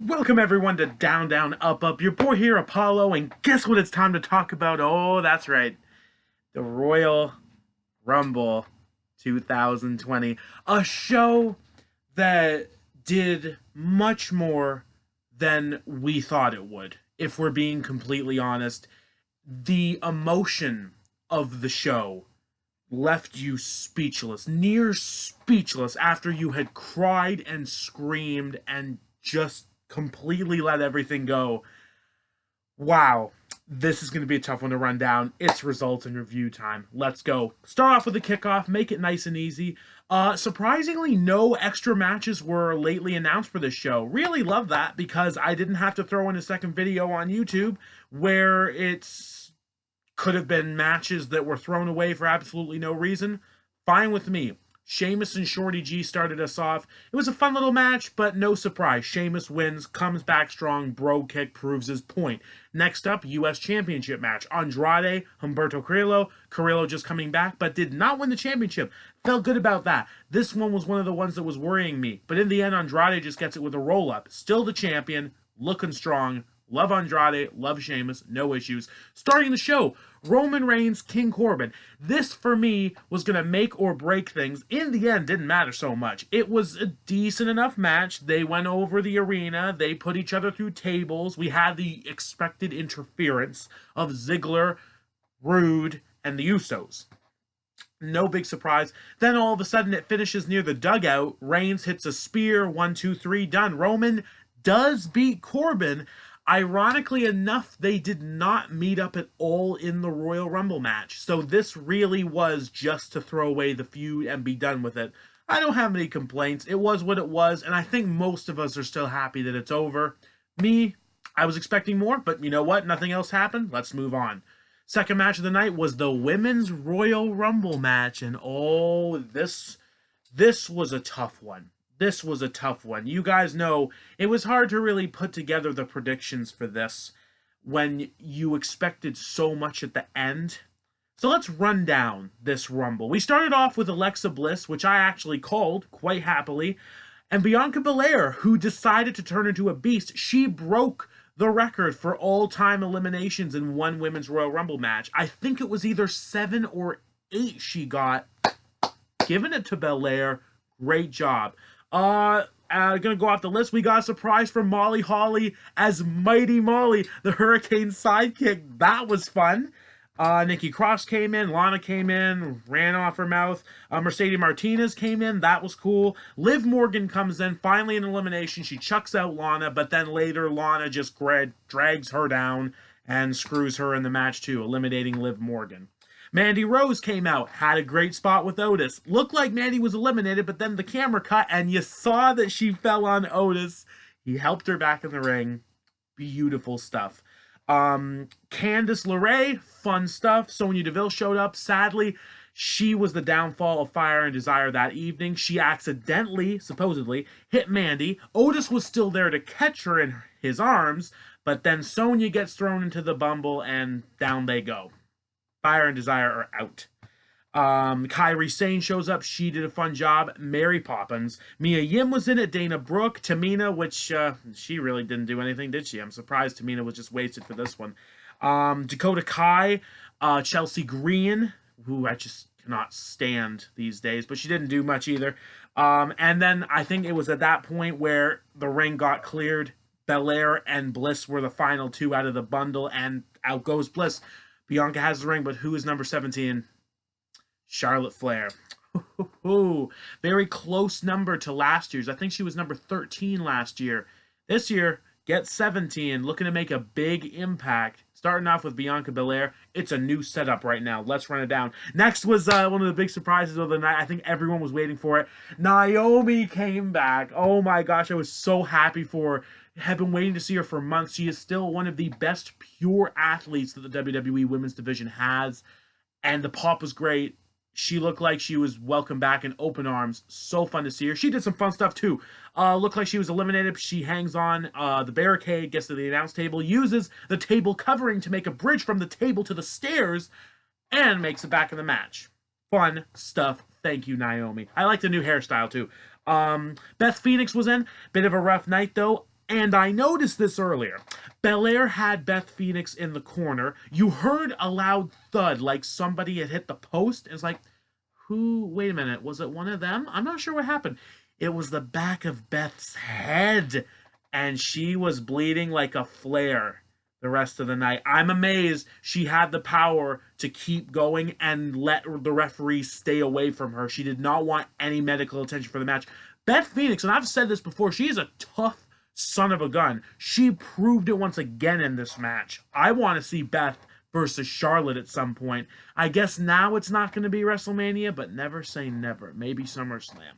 Welcome everyone to Down Down Up Up. Your boy here, Apollo, and guess what it's time to talk about? Oh, that's right. The Royal Rumble 2020. A show that did much more than we thought it would, if we're being completely honest. The emotion of the show left you speechless, near speechless, after you had cried and screamed and just completely let everything go. Wow, this is going to be a tough one to run down. It's results and review time. Let's go. Start off with the kickoff, make it nice and easy. Surprisingly, no extra matches were lately announced for this show. Really love that because I didn't have to throw in a second video on YouTube where it's could have been matches that were thrown away for absolutely no reason. Fine with me. Sheamus and Shorty G started us off. It was a fun little match, but no surprise. Sheamus wins, comes back strong, bro kick proves his point. Next up, U.S. Championship match. Andrade, Humberto Carrillo. Carrillo just coming back, but did not win the championship. Felt good about that. This one was one of the ones that was worrying me. But in the end, Andrade just gets it with a roll-up. Still the champion, looking strong. Love Andrade, love Sheamus, no issues. Starting the show, Roman Reigns, King Corbin. This, for me, was going to make or break things. In the end, didn't matter so much. It was a decent enough match. They went over the arena. They put each other through tables. We had the expected interference of Ziggler, Rude, and the Usos. No big surprise. Then all of a sudden it finishes near the dugout. Reigns hits a spear. 1, 2, 3, done. Roman does beat Corbin. Ironically enough, they did not meet up at all in the Royal Rumble match. So this really was just to throw away the feud and be done with it. I don't have any complaints. It was what it was, and I think most of us are still happy that it's over. Me, I was expecting more, but you know what? Nothing else happened. Let's move on. Second match of the night was the Women's Royal Rumble match, and oh, this was a tough one. This was a tough one. You guys know it was hard to really put together the predictions for this when you expected so much at the end. So let's run down this Rumble. We started off with Alexa Bliss, which I actually called quite happily, and Bianca Belair, who decided to turn into a beast. She broke the record for all-time eliminations in one Women's Royal Rumble match. I think it was either 7 or 8 she got. Giving it to Belair. Great job. Gonna go off the list. We got a surprise from Molly Holly as Mighty Molly, the Hurricane sidekick. That was fun. Nikki Cross came in, Lana came in, ran off her mouth. Mercedes Martinez came in, that was cool. Liv Morgan comes in, finally an elimination. She chucks out Lana, but then later Lana just drags her down and screws her in the match too, eliminating Liv Morgan. Mandy Rose came out, had a great spot with Otis. Looked like Mandy was eliminated, but then the camera cut and you saw that she fell on Otis. He helped her back in the ring. Beautiful stuff. Candice LeRae, fun stuff. Sonya Deville showed up. Sadly, she was the downfall of Fire and Desire that evening. She accidentally, supposedly, hit Mandy. Otis was still there to catch her in his arms, but then Sonya gets thrown into the Bumble and down they go. Fire and Desire are out. Kairi Sane shows up. She did a fun job. Mary Poppins. Mia Yim was in it. Dana Brooke. Tamina, which she really didn't do anything, did she? I'm surprised Tamina was just wasted for this one. Dakota Kai. Chelsea Green, who I just cannot stand these days, but she didn't do much either. And then I think it was at that point where the ring got cleared. Belair and Bliss were the final two out of the bundle, and out goes Bliss. Bianca has the ring, but who is number 17? Charlotte Flair. Very close number to last year's. I think she was number 13 last year. This year, get 17, looking to make a big impact. Starting off with Bianca Belair. It's a new setup right now. Let's run it down. Next was one of the big surprises of the night. I think everyone was waiting for it. Naomi came back. Oh my gosh, I was so happy for her. Have been waiting to see her for months. She is still one of the best pure athletes that the WWE Women's Division has. And the pop was great. She looked like she was welcomed back in open arms. So fun to see her. She did some fun stuff too. Looked like she was eliminated. She hangs on the barricade, gets to the announce table, uses the table covering to make a bridge from the table to the stairs, and makes it back in the match. Fun stuff. Thank you, Naomi. I like the new hairstyle too. Beth Phoenix was in. Bit of a rough night though. And I noticed this earlier. Belair had Beth Phoenix in the corner. You heard a loud thud, like somebody had hit the post. It's like, who? Wait a minute. Was it one of them? I'm not sure what happened. It was the back of Beth's head, and she was bleeding like a flare the rest of the night. I'm amazed she had the power to keep going and let the referee stay away from her. She did not want any medical attention for the match. Beth Phoenix, and I've said this before, she is a tough son of a gun. She proved it once again in this match. I want to see Beth versus Charlotte at some point. I guess now it's not going to be WrestleMania, but never say never. Maybe SummerSlam.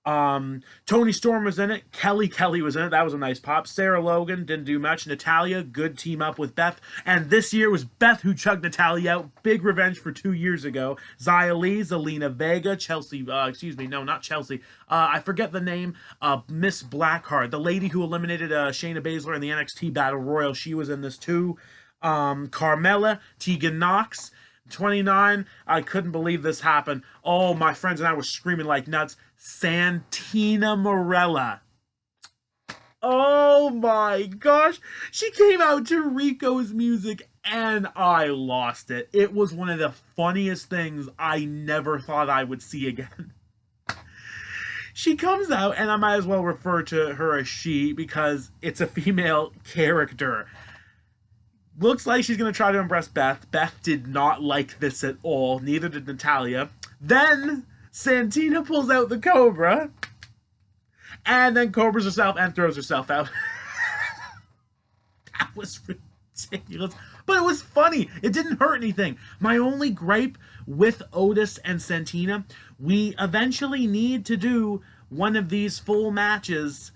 Toni Storm was in it. Kelly was in it. That was a nice pop. Sarah Logan didn't do much. Natalya, good team up with Beth. And this year was Beth who chugged Natalya out. Big revenge for 2 years ago. Xia Li, Zelina Vega, Chelsea, not Chelsea. I forget the name. Miss Blackheart, the lady who eliminated Shayna Baszler in the NXT Battle Royal. She was in this too. Carmella, Tegan Knox. 29, I couldn't believe this happened. Oh, my friends and I were screaming like nuts. Santina Marella. Oh my gosh. She came out to Rico's music and I lost it. It was one of the funniest things I never thought I would see again. She comes out, and I might as well refer to her as she because it's a female character. Looks like she's going to try to impress Beth. Beth did not like this at all. Neither did Natalya. Then Santina pulls out the Cobra. And then Cobras herself and throws herself out. That was ridiculous. But it was funny. It didn't hurt anything. My only gripe with Otis and Santina, we eventually need to do one of these full matches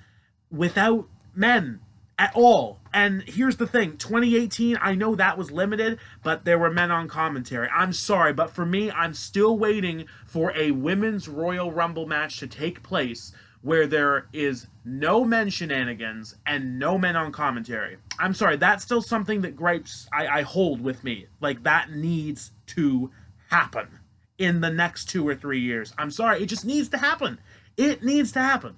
without men at all. And here's the thing, 2018, I know that was limited, but there were men on commentary. I'm sorry, but for me, I'm still waiting for a women's Royal Rumble match to take place where there is no men shenanigans and no men on commentary. I'm sorry, that's still something that gripes I hold with me. Like, that needs to happen in the next 2 or 3 years. I'm sorry, it just needs to happen. It needs to happen.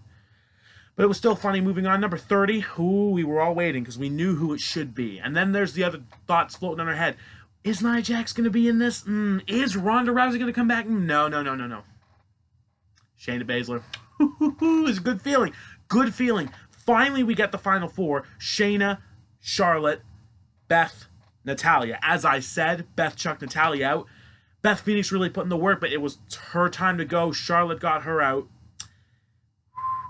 But it was still funny. Moving on, number 30. Ooh, we were all waiting because we knew who it should be. And then there's the other thoughts floating on our head. Is Nia Jax going to be in this? Is Ronda Rousey going to come back? No. Shayna Baszler. It's a good feeling. Good feeling. Finally, we get the final four. Shayna, Charlotte, Beth, Natalya. As I said, Beth chucked Natalya out. Beth Phoenix really put in the work, but it was her time to go. Charlotte got her out.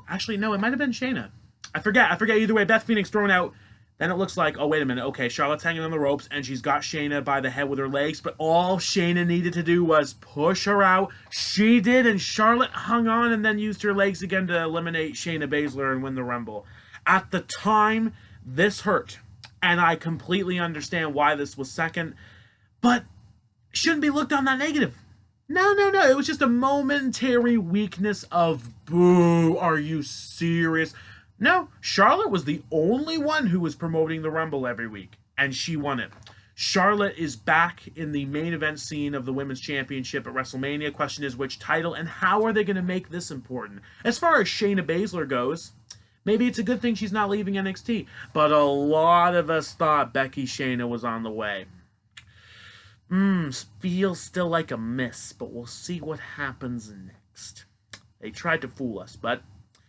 Actually, no, it might have been Shayna. I forget either way. Beth Phoenix thrown out. Then it looks like, oh, wait a minute. Okay, Charlotte's hanging on the ropes, and she's got Shayna by the head with her legs, but all Shayna needed to do was push her out. She did, and Charlotte hung on and then used her legs again to eliminate Shayna Baszler and win the Rumble. At the time, this hurt, and I completely understand why this was second, but shouldn't be looked on that negative. No. It was just a momentary weakness of, boo, are you serious? No, Charlotte was the only one who was promoting the Rumble every week, and she won it. Charlotte is back in the main event scene of the Women's Championship at WrestleMania. Question is which title, and how are they going to make this important? As far as Shayna Baszler goes, maybe it's a good thing she's not leaving NXT, but a lot of us thought Becky Shayna was on the way. Feels still like a miss, but we'll see what happens next. They tried to fool us, but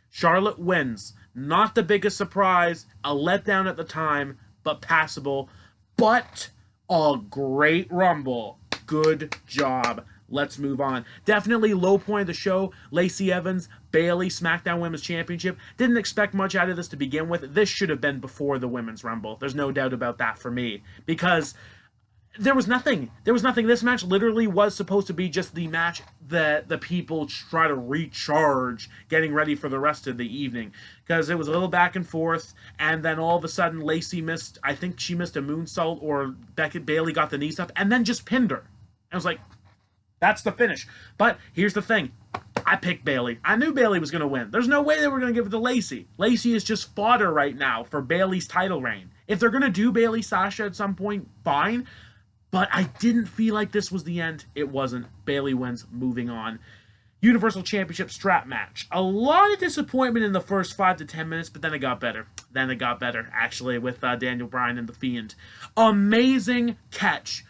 Charlotte wins. Not the biggest surprise, a letdown at the time, but passable. But a great Rumble. Good job. Let's move on. Definitely low point of the show. Lacey Evans, Bayley, SmackDown Women's Championship. Didn't expect much out of this to begin with. This should have been before the Women's Rumble. There's no doubt about that for me. Because there was nothing. This match literally was supposed to be just the match that the people try to recharge, getting ready for the rest of the evening. Because it was a little back and forth, and then all of a sudden Lacey missed, I think she missed a moonsault, or Bayley got the knees up, and then just pinned her. I was like, that's the finish. But here's the thing. I picked Bayley. I knew Bayley was going to win. There's no way they were going to give it to Lacey. Lacey is just fodder right now for Bayley's title reign. If they're going to do Bayley Sasha at some point, fine. But I didn't feel like this was the end. It wasn't. Bayley wins. Moving on. Universal Championship strap match. A lot of disappointment in the first 5 to 10 minutes, but then it got better. Actually, with Daniel Bryan and The Fiend. Amazing catch.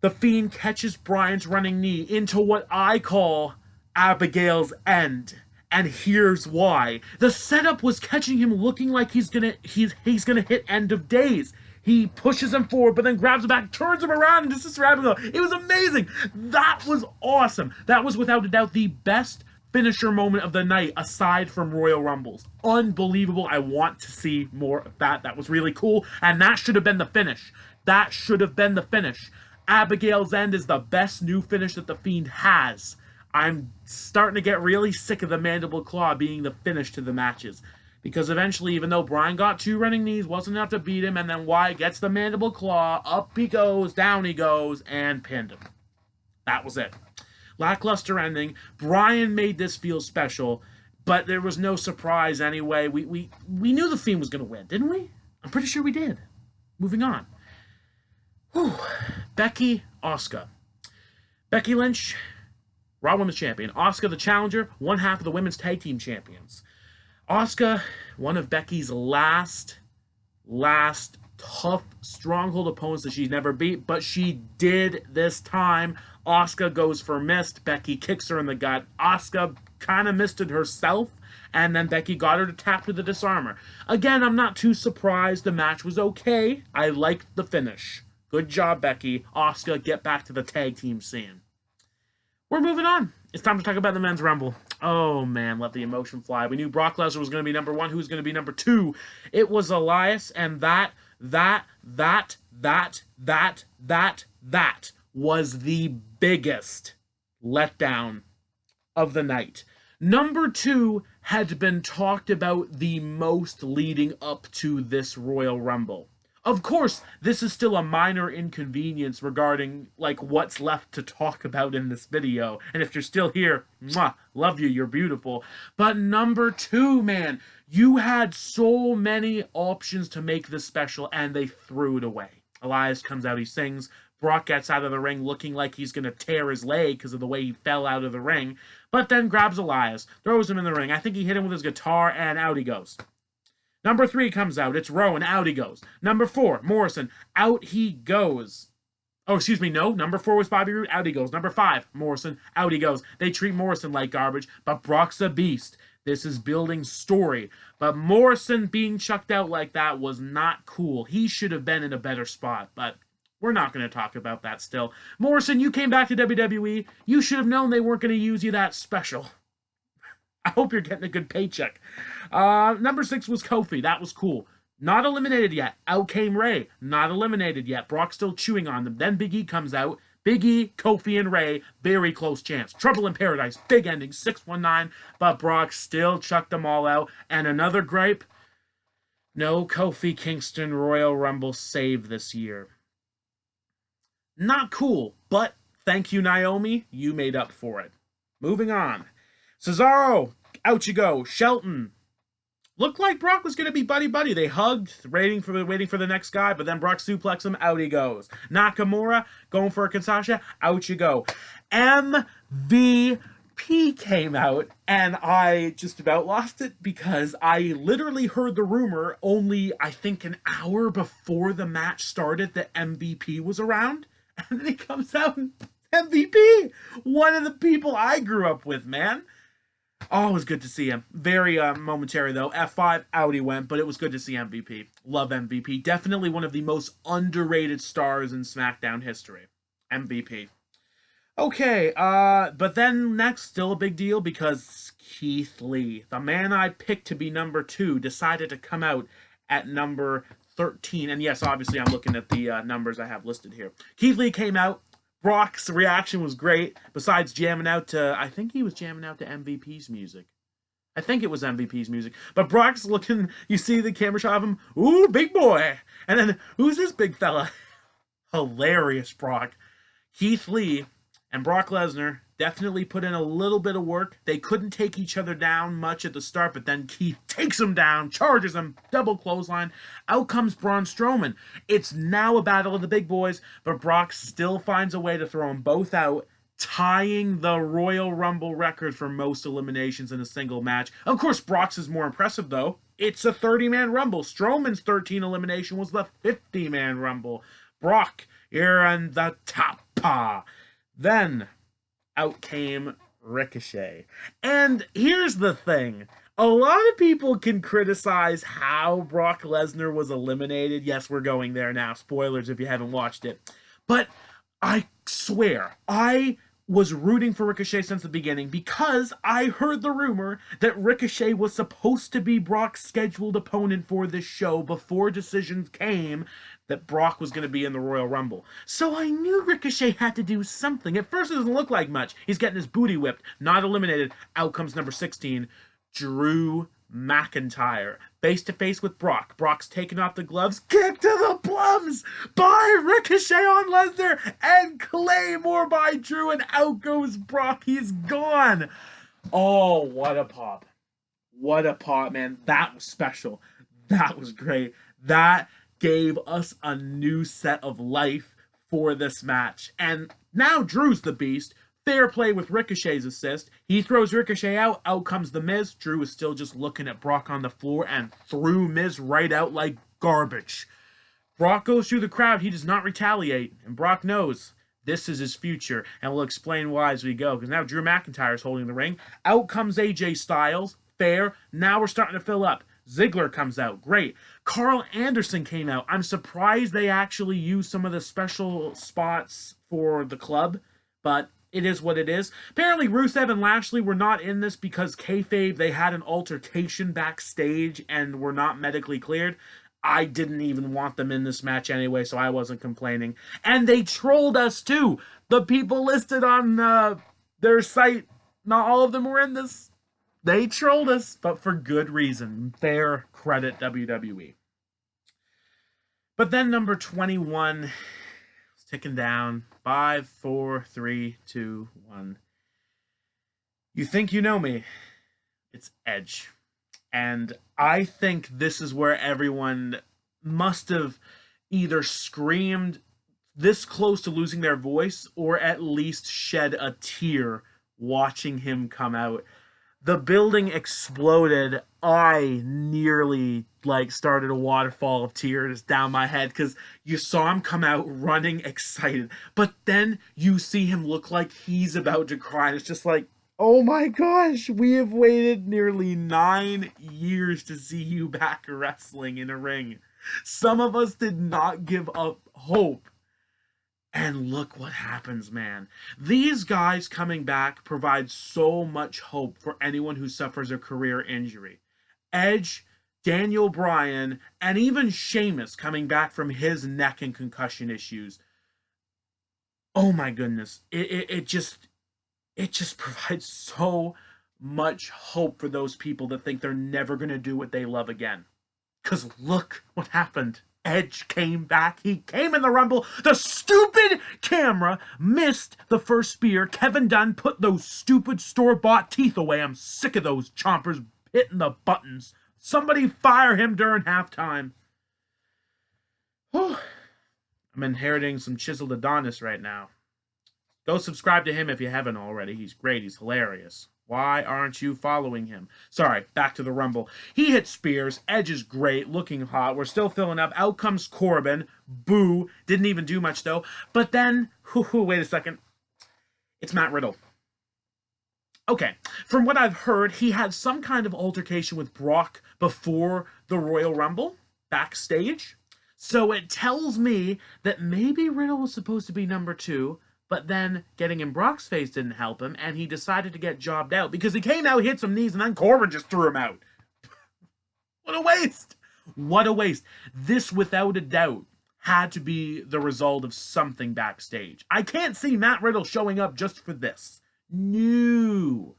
The Fiend catches Bryan's running knee into what I call Abigail's end. And here's why. The setup was catching him looking like he's gonna hit end of days. He pushes him forward, but then grabs him back, turns him around, and just Abigail. It was amazing. That was awesome. That was without a doubt the best finisher moment of the night, aside from Royal Rumbles. Unbelievable. I want to see more of that. That was really cool, and that should have been the finish. That should have been the finish. Abigail's End is the best new finish that The Fiend has. I'm starting to get really sick of the Mandible Claw being the finish to the matches. Because eventually, even though Bryan got 2 running knees, wasn't enough to beat him, and then Wyatt gets the Mandible Claw, up he goes, down he goes, and pinned him. That was it. Lackluster ending. Bryan made this feel special, but there was no surprise anyway. We knew The Fiend was going to win, didn't we? I'm pretty sure we did. Moving on. Whew. Becky, Asuka. Becky Lynch, Raw Women's Champion. Asuka, the challenger, one half of the Women's Tag Team Champions. Asuka, one of Becky's last tough stronghold opponents that she's never beat, but she did this time. Asuka goes for missed. Becky kicks her in the gut. Asuka kind of missed it herself, and then Becky got her to tap to the disarmer. Again, I'm not too surprised. The match was okay. I liked the finish. Good job, Becky. Asuka, get back to the tag team scene. We're moving on. It's time to talk about the Men's Rumble. Oh, man, let the emotion fly. We knew Brock Lesnar was going to be number 1. Who was going to be number 2? It was Elias, and that was the biggest letdown of the night. Number 2 had been talked about the most leading up to this Royal Rumble. Of course, this is still a minor inconvenience regarding, like, what's left to talk about in this video. And if you're still here, mwah, love you, you're beautiful. But number 2, man, you had so many options to make this special, and they threw it away. Elias comes out, he sings. Brock gets out of the ring looking like he's going to tear his leg because of the way he fell out of the ring. But then grabs Elias, throws him in the ring. I think he hit him with his guitar, and out he goes. Number 3 comes out. It's Rowan. Out he goes. Number 4, Morrison. Out he goes. Oh, excuse me. No. Number 4 was Bobby Roode. Out he goes. Number 5, Morrison. Out he goes. They treat Morrison like garbage, but Brock's a beast. This is building story. But Morrison being chucked out like that was not cool. He should have been in a better spot, but we're not going to talk about that still. Morrison, you came back to WWE. You should have known they weren't going to use you that special. I hope you're getting a good paycheck. Number 6 was Kofi. That was cool. Not eliminated yet. Out came Ray. Not eliminated yet. Brock's still chewing on them. Then Big E comes out. Big E, Kofi, and Ray. Very close chance. Trouble in Paradise. Big ending. 619. But Brock still chucked them all out. And another gripe. No Kofi Kingston Royal Rumble save this year. Not cool. But thank you, Naomi. You made up for it. Moving on. Cesaro, out you go. Shelton. Looked like Brock was going to be buddy-buddy. They hugged, waiting for the next guy, but then Brock suplexed him. Out he goes. Nakamura, going for a Kinshasa. Out you go. MVP came out, and I just about lost it because I literally heard the rumor only, I think, an hour before the match started that MVP was around. And then he comes out and MVP. One of the people I grew up with, man. Oh, it was good to see him. Very momentary, though. F5, out he went, but it was good to see MVP. Love MVP. Definitely one of the most underrated stars in SmackDown history. MVP. Okay, but then next, still a big deal because Keith Lee, the man I picked to be number 2, decided to come out at number 13. And yes, obviously, I'm looking at the numbers I have listed here. Keith Lee came out. Brock's reaction was great, besides jamming out to, I think he was jamming out to MVP's music. I think it was MVP's music. But Brock's looking, you see the camera shot of him, ooh, big boy. And then, who's this big fella? Hilarious, Brock. Keith Lee and Brock Lesnar definitely put in a little bit of work. They couldn't take each other down much at the start, but then Keith takes him down, charges him, double clothesline. Out comes Braun Strowman. It's now a battle of the big boys, but Brock still finds a way to throw them both out. tying the Royal Rumble record for most eliminations in a single match. Of course, Brock's is more impressive, though. It's a 30-man Rumble. Strowman's 13 elimination was the 50-man Rumble. Brock, you're on the top. Then out came Ricochet. And here's the thing. A lot of people can criticize how Brock Lesnar was eliminated. Yes, we're going there now. Spoilers if you haven't watched it. But I swear, I was rooting for Ricochet since the beginning because I heard the rumor that Ricochet was supposed to be Brock's scheduled opponent for this show before decisions came that Brock was going to be in the Royal Rumble. So I knew Ricochet had to do something. At first, it doesn't look like much. He's getting his booty whipped, not eliminated. Out comes number 16, Drew McIntyre. Face to face with Brock. Brock's taking off the gloves. Kick to the plums by Ricochet on Lesnar. And Claymore by Drew. And out goes Brock. He's gone. Oh, what a pop. What a pop, man. That was special. That was great. That gave us a new set of life for this match. And now Drew's the beast. Fair play with Ricochet's assist. He throws Ricochet out. Out comes The Miz. Drew is still just looking at Brock on the floor and threw Miz right out like garbage. Brock goes through the crowd. He does not retaliate. And Brock knows this is his future. And we'll explain why as we go. Because now Drew McIntyre is holding the ring. Out comes AJ Styles. Fair. Now we're starting to fill up. Ziggler comes out. Great. Carl Anderson came out. I'm surprised they actually used some of the special spots for the club. But it is what it is. Apparently, Rusev and Lashley were not in this because kayfabe, they had an altercation backstage and were not medically cleared. I didn't even want them in this match anyway, so I wasn't complaining. And they trolled us too. The people listed on their site, not all of them were in this. They trolled us, but for good reason. Fair credit, WWE. But then number 21... ticking down. 5, 4, 3, 2, 1. You think you know me. It's Edge. And I think this is where everyone must have either screamed this close to losing their voice or at least shed a tear watching him come out. The building exploded. I nearly started a waterfall of tears down my head because you saw him come out running excited. But then you see him look like he's about to cry. And it's just like, oh my gosh, we have waited nearly 9 years to see you back wrestling in a ring. Some of us did not give up hope. And look what happens, man. These guys coming back provide so much hope for anyone who suffers a career injury. Edge, Daniel Bryan, and even Sheamus coming back from his neck and concussion issues. Oh my goodness. It just provides so much hope for those people that think they're never going to do what they love again. Because look what happened. Edge came back. He came in the Rumble. The stupid camera missed the first spear. Kevin Dunn put those stupid store-bought teeth away. I'm sick of those chompers hitting the buttons. Somebody fire him during halftime. Whew. I'm inheriting some chiseled Adonis right now. Go subscribe to him if you haven't already. He's great. He's hilarious. Why aren't you following him? Sorry, back to the Rumble. He hit spears. Edge is great, looking hot. We're still filling up. Out comes Corbin. Boo. Didn't even do much, though. But then, wait a second. It's Matt Riddle. Okay, from what I've heard, he had some kind of altercation with Brock before the Royal Rumble, backstage. So it tells me that maybe Riddle was supposed to be number 2, but then getting in Brock's face didn't help him, and he decided to get jobbed out because he came out, hit some knees, and then Corbin just threw him out. What a waste! What a waste. This, without a doubt, had to be the result of something backstage. I can't see Matt Riddle showing up just for this. No.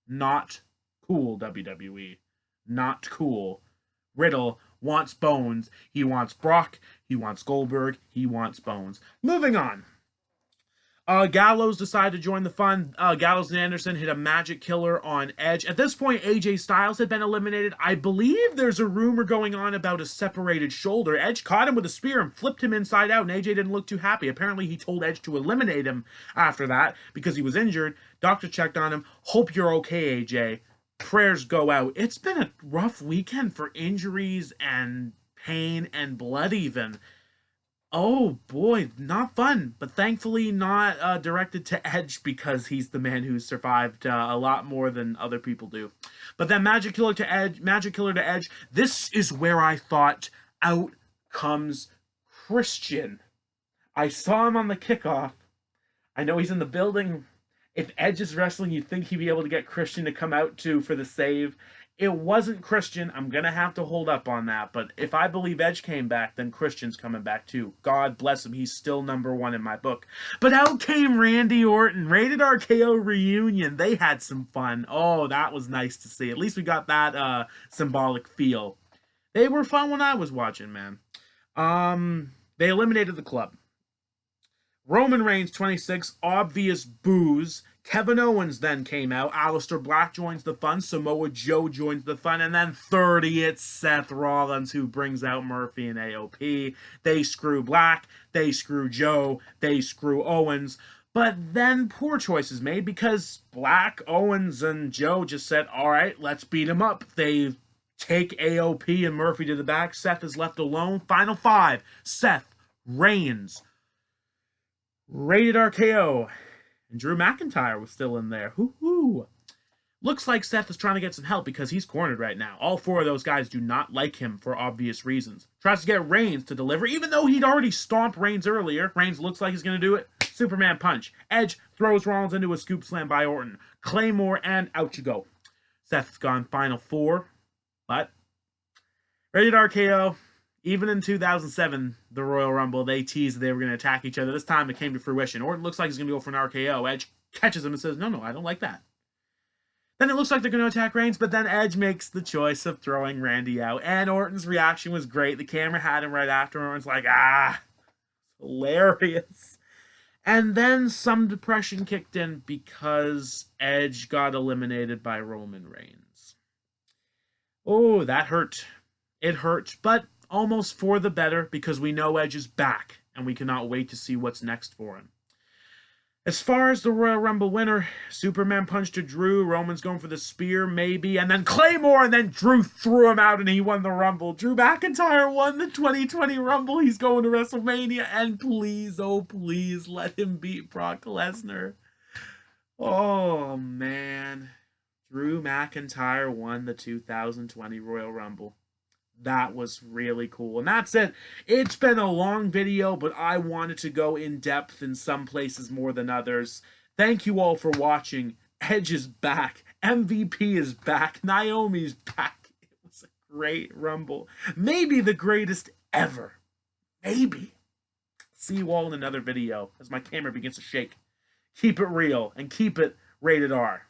Not cool, WWE. Not cool. Riddle wants bones. He wants Brock. He wants Goldberg. He wants bones. Moving on. Gallows decided to join the fun. Gallows and Anderson hit a magic killer on Edge. At this point, AJ Styles had been eliminated. I believe there's a rumor going on about a separated shoulder. Edge caught him with a spear and flipped him inside out, and AJ didn't look too happy. Apparently, he told Edge to eliminate him after that because he was injured. Doctor checked on him. Hope you're okay, AJ. Prayers go out. It's been a rough weekend for injuries and pain and blood even. Oh boy, not fun, but thankfully not directed to Edge because he's the man who survived a lot more than other people do. But then Magic Killer to Edge. This is where I thought out comes Christian. I saw him on the kickoff. I know he's in the building. If Edge is wrestling, you'd think he'd be able to get Christian to come out too for the save. It wasn't Christian. I'm going to have to hold up on that. But if I believe Edge came back, then Christian's coming back too. God bless him. He's still #1 in my book. But out came Randy Orton. Rated RKO reunion. They had some fun. Oh, that was nice to see. At least we got that symbolic feel. They were fun when I was watching, man. They eliminated the club. Roman Reigns, 26, obvious boos. Kevin Owens then came out. Aleister Black joins the fun. Samoa Joe joins the fun. And then 30, it's Seth Rollins who brings out Murphy and AOP. They screw Black. They screw Joe. They screw Owens. But then poor choices made because Black, Owens, and Joe just said, all right, let's beat him up. They take AOP and Murphy to the back. Seth is left alone. Final 5. Seth, Reigns, Rated RKO, and Drew McIntyre was still in there. Hoo-hoo. Looks like Seth is trying to get some help because he's cornered right now. All 4 of those guys do not like him for obvious reasons. Tries to get Reigns to deliver, even though he'd already stomped Reigns earlier. Reigns looks like he's going to do it. Superman punch. Edge throws Rollins into a scoop slam by Orton. Claymore, and out you go. Seth's gone final 4, but Rated RKO. Even in 2007, the Royal Rumble, they teased they were going to attack each other. This time it came to fruition. Orton looks like he's going to go for an RKO. Edge catches him and says, no, I don't like that. Then it looks like they're going to attack Reigns, but then Edge makes the choice of throwing Randy out. And Orton's reaction was great. The camera had him right after. Orton's like, hilarious. And then some depression kicked in because Edge got eliminated by Roman Reigns. Oh, that hurt. It hurt, but almost for the better because we know Edge is back and we cannot wait to see what's next for him. As far as the Royal Rumble winner, Superman punch to Drew, Roman's going for the spear maybe, and then Claymore, and then Drew threw him out and he won the Rumble. Drew McIntyre won the 2020 Rumble. He's going to WrestleMania, and please, oh please, let him beat Brock Lesnar. Oh man. Drew McIntyre won the 2020 Royal Rumble. That was really cool. And that's it. It's been a long video, but I wanted to go in depth in some places more than others. Thank you all for watching. Edge is back. MVP is back. Naomi's back. It was a great Rumble. Maybe the greatest ever. Maybe. See you all in another video as my camera begins to shake. Keep it real and keep it rated R.